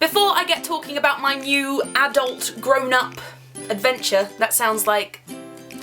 Before I get talking about my new adult grown-up adventure, that sounds like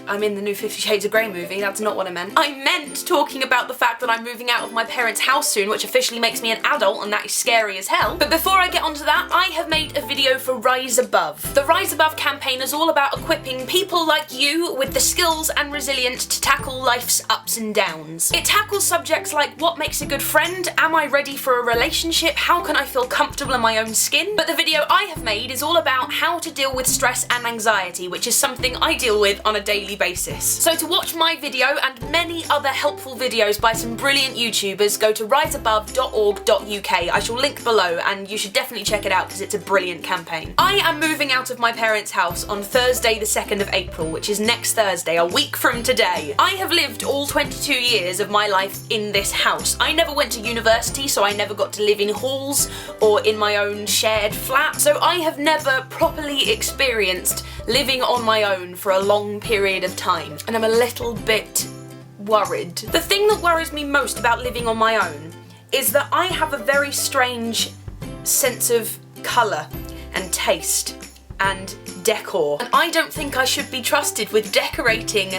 I'm in the new 50 Shades of Grey movie, that's not what I meant. I meant talking about the fact that I'm moving out of my parents' house soon, which officially makes me an adult, and that is scary as hell. But before I get onto that, I have made a video for Rise Above. The Rise Above campaign is all about equipping people like you with the skills and resilience to tackle life's ups and downs. It tackles subjects like what makes a good friend, am I ready for a relationship, how can I feel comfortable in my own skin? But the video I have made is all about how to deal with stress and anxiety, which is something I deal with on a daily basis. So to watch my video and many other helpful videos by some brilliant YouTubers, go to riseabove.org.uk. I shall link below and you should definitely check it out because it's a brilliant campaign. I am moving out of my parents' house on Thursday the 2nd of April, which is next Thursday, a week from today. I have lived all 22 years of my life in this house. I never went to university, so I never got to live in halls or in my own shared flat, so I have never properly experienced living on my own for a long period of time, and I'm a little bit worried. The thing that worries me most about living on my own is that I have a very strange sense of colour and taste and decor, and I don't think I should be trusted with decorating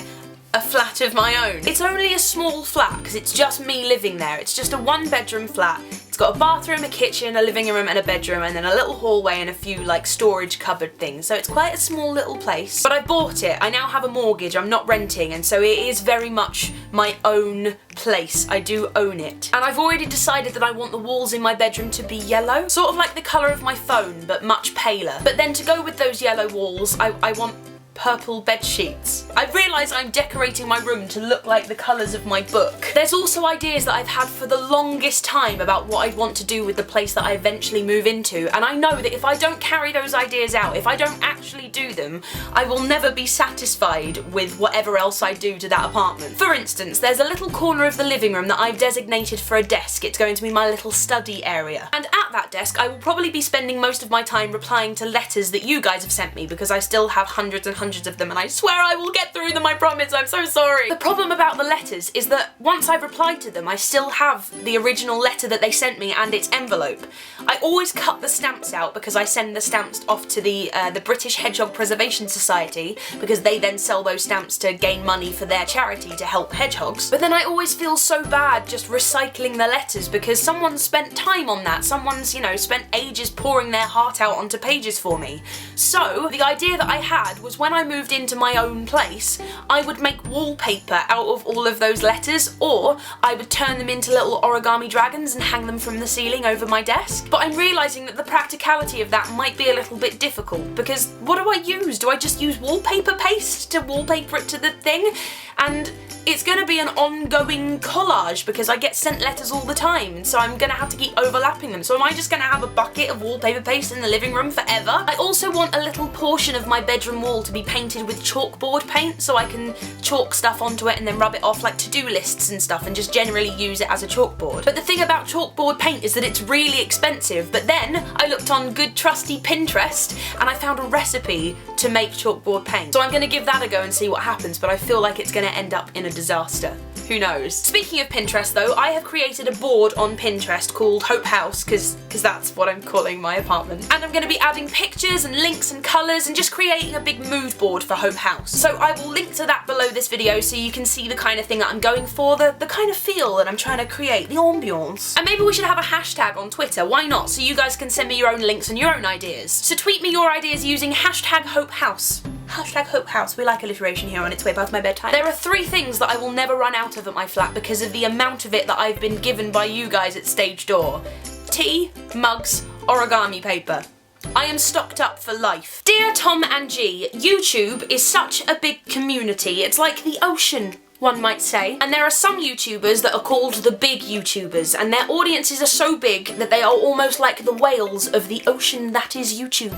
a flat of my own. It's only a small flat because it's just me living there. It's just a 1-bedroom flat. It's got a bathroom, a kitchen, a living room and a bedroom, and then a little hallway and a few like storage cupboard things. So it's quite a small little place. But I bought it. I now have a mortgage. I'm not renting, and so it is very much my own place. I do own it. And I've already decided that I want the walls in my bedroom to be yellow. Sort of like the colour of my phone, but much paler. But then to go with those yellow walls, I want purple bed sheets. I realise I'm decorating my room to look like the colours of my book. There's also ideas that I've had for the longest time about what I'd want to do with the place that I eventually move into, and I know that if I don't carry those ideas out, if I don't actually do them, I will never be satisfied with whatever else I do to that apartment. For instance, there's a little corner of the living room that I've designated for a desk. It's going to be my little study area. And at that desk, I will probably be spending most of my time replying to letters that you guys have sent me, because I still have hundreds and hundreds of them, and I swear I will get through them, I promise, I'm so sorry. The problem about the letters is that once I've replied to them, I still have the original letter that they sent me and its envelope. I always cut the stamps out because I send the stamps off to the British Hedgehog Preservation Society, because they then sell those stamps to gain money for their charity to help hedgehogs. But then I always feel so bad just recycling the letters because someone's spent time on that. Someone's, you know, spent ages pouring their heart out onto pages for me. So the idea that I had was when I moved into my own place, I would make wallpaper out of all of those letters, or I would turn them into little origami dragons and hang them from the ceiling over my desk. But I'm realising that the practicality of that might be a little bit difficult, because what do I use? Do I just use wallpaper paste to wallpaper it to the thing? And it's going to be an ongoing collage because I get sent letters all the time, and so I'm going to have to keep overlapping them. So am I just going to have a bucket of wallpaper paste in the living room forever? I also want a little portion of my bedroom wall to be painted with chalkboard paint, so I can chalk stuff onto it and then rub it off like to-do lists and stuff and just generally use it as a chalkboard. But the thing about chalkboard paint is that it's really expensive. But then I looked on good trusty Pinterest and I found a recipe to make chalkboard paint. So I'm going to give that a go and see what happens, but I feel like it's going to end up in a disaster. Who knows? Speaking of Pinterest though, I have created a board on Pinterest called Hope House, because that's what I'm calling my apartment. And I'm going to be adding pictures and links and colours and just creating a big mood board for Hope House. So I will link to that below this video so you can see the kind of thing that I'm going for, the kind of feel that I'm trying to create, the ambiance. And maybe we should have a hashtag on Twitter, why not? So you guys can send me your own links and your own ideas. So tweet me your ideas using hashtag Hope House. Hashtag Hope House. We like alliteration here on It's Way Past My Bedtime. There are 3 things that I will never run out of at my flat because of the amount of it that I've been given by you guys at Stage Door. Tea, mugs, origami paper. I am stocked up for life. Dear Tom and G, YouTube is such a big community. It's like the ocean, one might say. And there are some YouTubers that are called the big YouTubers, and their audiences are so big that they are almost like the whales of the ocean that is YouTube.